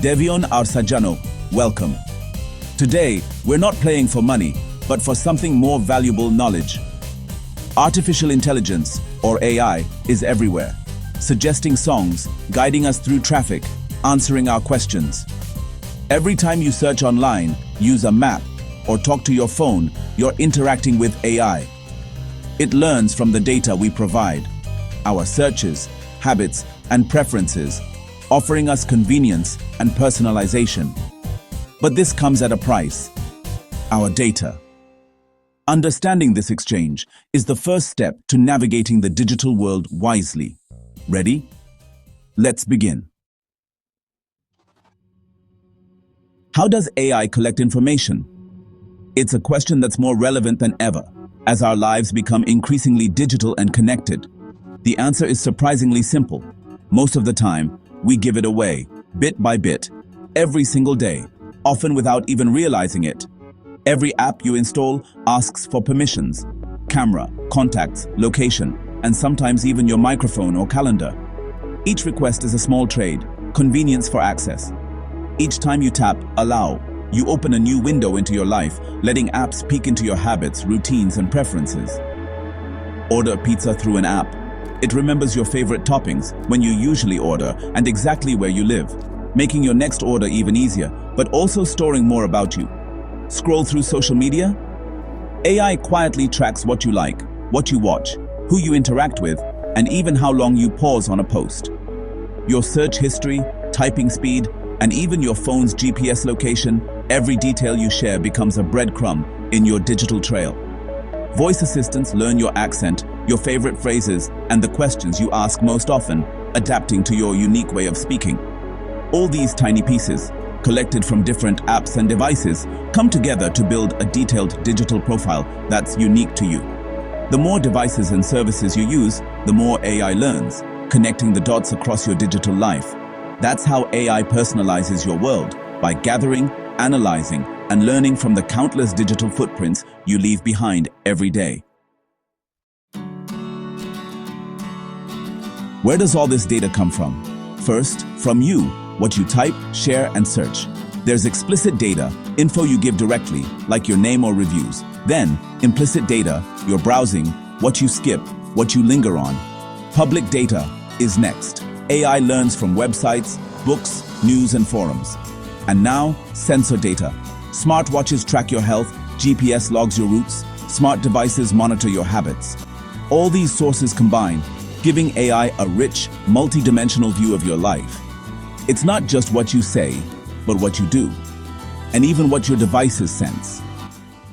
Devion Arsajano, welcome. Today, we're not playing for money, but for something more valuable: knowledge. Artificial intelligence, or AI, is everywhere, suggesting songs, guiding us through traffic, answering our questions. Every time you search online, use a map, or talk to your phone, you're interacting with AI. It learns from the data we provide, our searches, habits, and preferences, offering us convenience and personalization. But this comes at a price: our data. Understanding this exchange is the first step to navigating the digital world wisely. Ready? Let's begin. How does AI collect information? It's a question that's more relevant than ever, as our lives become increasingly digital and connected. The answer is surprisingly simple. Most of the time, we give it away, bit by bit, every single day, often without even realizing it. Every app you install asks for permissions: camera, contacts, location, and sometimes even your microphone or calendar. Each request is a small trade, convenience for access. Each time you tap Allow, you open a new window into your life, letting apps peek into your habits, routines, and preferences. Order pizza through an app. It remembers your favorite toppings, when you usually order, and exactly where you live, making your next order even easier, but also storing more about you. Scroll through social media? AI quietly tracks what you like, what you watch, who you interact with, and even how long you pause on a post. Your search history, typing speed, and even your phone's GPS location, every detail you share becomes a breadcrumb in your digital trail. Voice assistants learn your accent, your favorite phrases, and the questions you ask most often, adapting to your unique way of speaking. All these tiny pieces, collected from different apps and devices, come together to build a detailed digital profile that's unique to you. The more devices and services you use, the more AI learns, connecting the dots across your digital life. That's how AI personalizes your world, by gathering, analyzing, and learning from the countless digital footprints you leave behind every day. Where does all this data come from? First, from you, what you type, share, and search. There's explicit data, info you give directly, like your name or reviews. Then, implicit data, your browsing, what you skip, what you linger on. Public data is next. AI learns from websites, books, news, and forums. And now, sensor data. Smartwatches track your health, GPS logs your routes, smart devices monitor your habits. All these sources combine, giving AI a rich, multi-dimensional view of your life. It's not just what you say, but what you do, and even what your devices sense.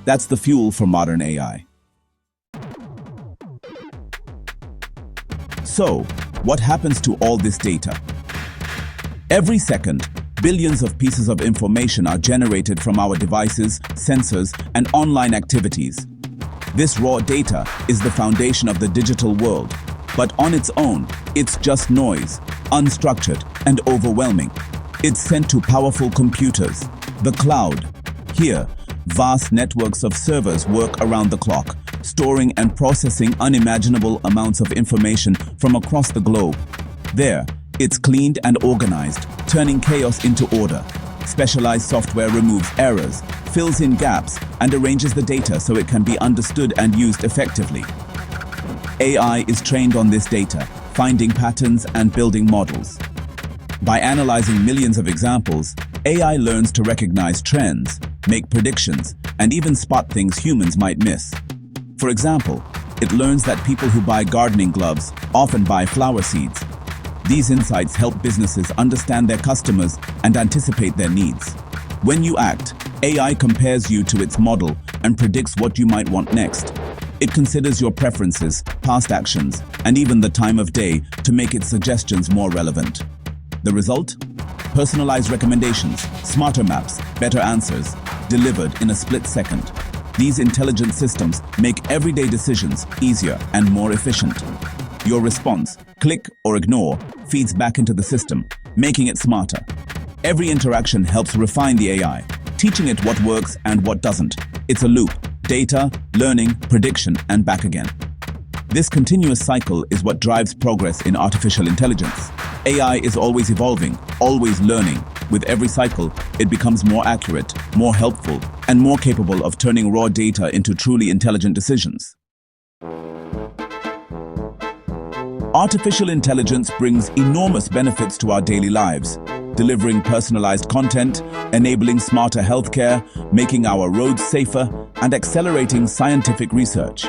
That's the fuel for modern AI. So, what happens to all this data? Every second, billions of pieces of information are generated from our devices, sensors, and online activities. This raw data is the foundation of the digital world, but on its own, it's just noise, unstructured and overwhelming. It's sent to powerful computers, the cloud. Here, vast networks of servers work around the clock, storing and processing unimaginable amounts of information from across the globe. There, it's cleaned and organized, turning chaos into order. Specialized software removes errors, fills in gaps, and arranges the data so it can be understood and used effectively. AI is trained on this data, finding patterns and building models. By analyzing millions of examples, AI learns to recognize trends, make predictions, and even spot things humans might miss. For example, it learns that people who buy gardening gloves often buy flower seeds. These insights help businesses understand their customers and anticipate their needs. When you act, AI compares you to its model and predicts what you might want next. It considers your preferences, past actions, and even the time of day to make its suggestions more relevant. The result? Personalized recommendations, smarter maps, better answers, delivered in a split second. These intelligent systems make everyday decisions easier and more efficient. Your response, click or ignore, feeds back into the system, making it smarter. Every interaction helps refine the AI, teaching it what works and what doesn't. It's a loop: data, learning, prediction, and back again. This continuous cycle is what drives progress in artificial intelligence. AI is always evolving, always learning, With every cycle, it becomes more accurate, more helpful, and more capable of turning raw data into truly intelligent decisions. Artificial intelligence brings enormous benefits to our daily lives, delivering personalized content, enabling smarter healthcare, making our roads safer, and accelerating scientific research.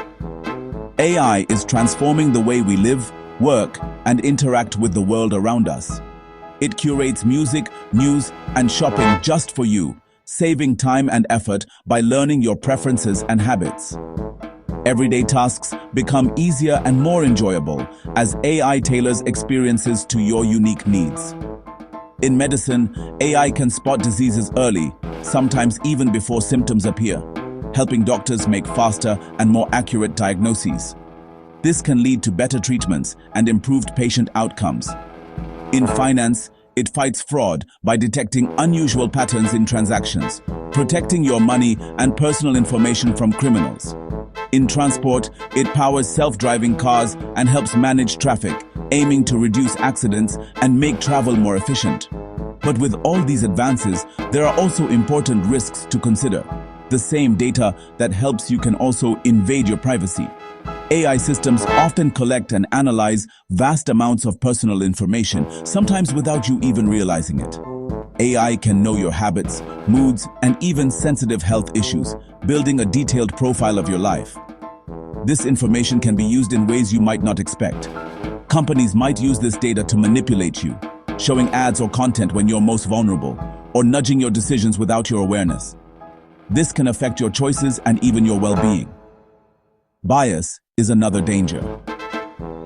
AI is transforming the way we live, work, and interact with the world around us. It curates music, news, and shopping just for you, saving time and effort by learning your preferences and habits. Everyday tasks become easier and more enjoyable as AI tailors experiences to your unique needs. In medicine, AI can spot diseases early, sometimes even before symptoms appear, helping doctors make faster and more accurate diagnoses. This can lead to better treatments and improved patient outcomes. In finance, it fights fraud by detecting unusual patterns in transactions, protecting your money and personal information from criminals. In transport, it powers self-driving cars and helps manage traffic, aiming to reduce accidents and make travel more efficient. But with all these advances, there are also important risks to consider. The same data that helps you can also invade your privacy. AI systems often collect and analyze vast amounts of personal information, sometimes without you even realizing it. AI can know your habits, moods, and even sensitive health issues, building a detailed profile of your life. This information can be used in ways you might not expect. Companies might use this data to manipulate you, showing ads or content when you're most vulnerable, or nudging your decisions without your awareness. This can affect your choices and even your well-being. Bias is another danger.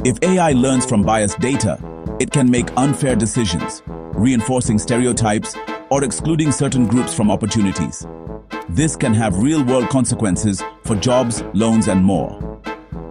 If AI learns from biased data, it can make unfair decisions, reinforcing stereotypes or excluding certain groups from opportunities. This can have real-world consequences for jobs, loans, and more.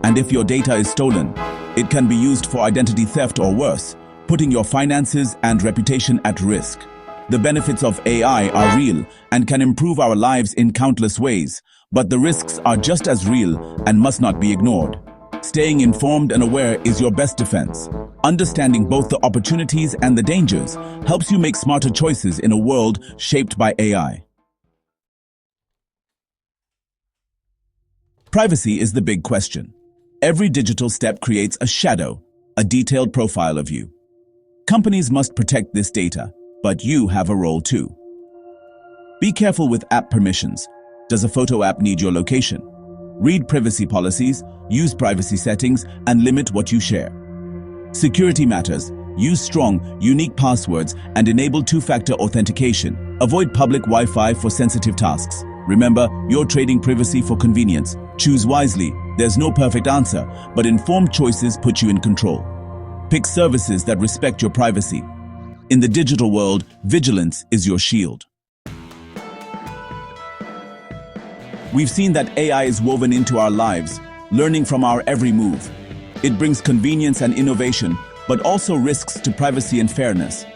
And if your data is stolen, it can be used for identity theft or worse, putting your finances and reputation at risk. The benefits of AI are real and can improve our lives in countless ways, but the risks are just as real and must not be ignored. Staying informed and aware is your best defense. Understanding both the opportunities and the dangers helps you make smarter choices in a world shaped by AI. Privacy is the big question. Every digital step creates a shadow, a detailed profile of you. Companies must protect this data, but you have a role too. Be careful with app permissions. Does a photo app need your location? Read privacy policies, use privacy settings, and limit what you share. Security matters. Use strong, unique passwords and enable two-factor authentication. Avoid public Wi-Fi for sensitive tasks. Remember, you're trading privacy for convenience. Choose wisely. There's no perfect answer, but informed choices put you in control. Pick services that respect your privacy. In the digital world, vigilance is your shield. We've seen that AI is woven into our lives, learning from our every move. It brings convenience and innovation, but also risks to privacy and fairness.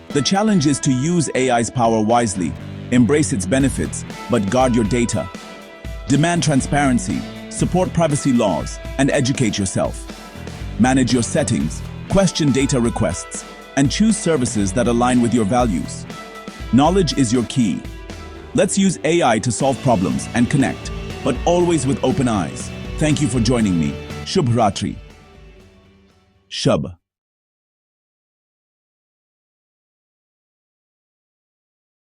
The challenge is to use AI's power wisely, embrace its benefits, but guard your data. Demand transparency, support privacy laws, and educate yourself. Manage your settings, question data requests, and choose services that align with your values. Knowledge is your key. Let's use AI to solve problems and connect, but always with open eyes. Thank you for joining me. Shubh Ratri. Shubh.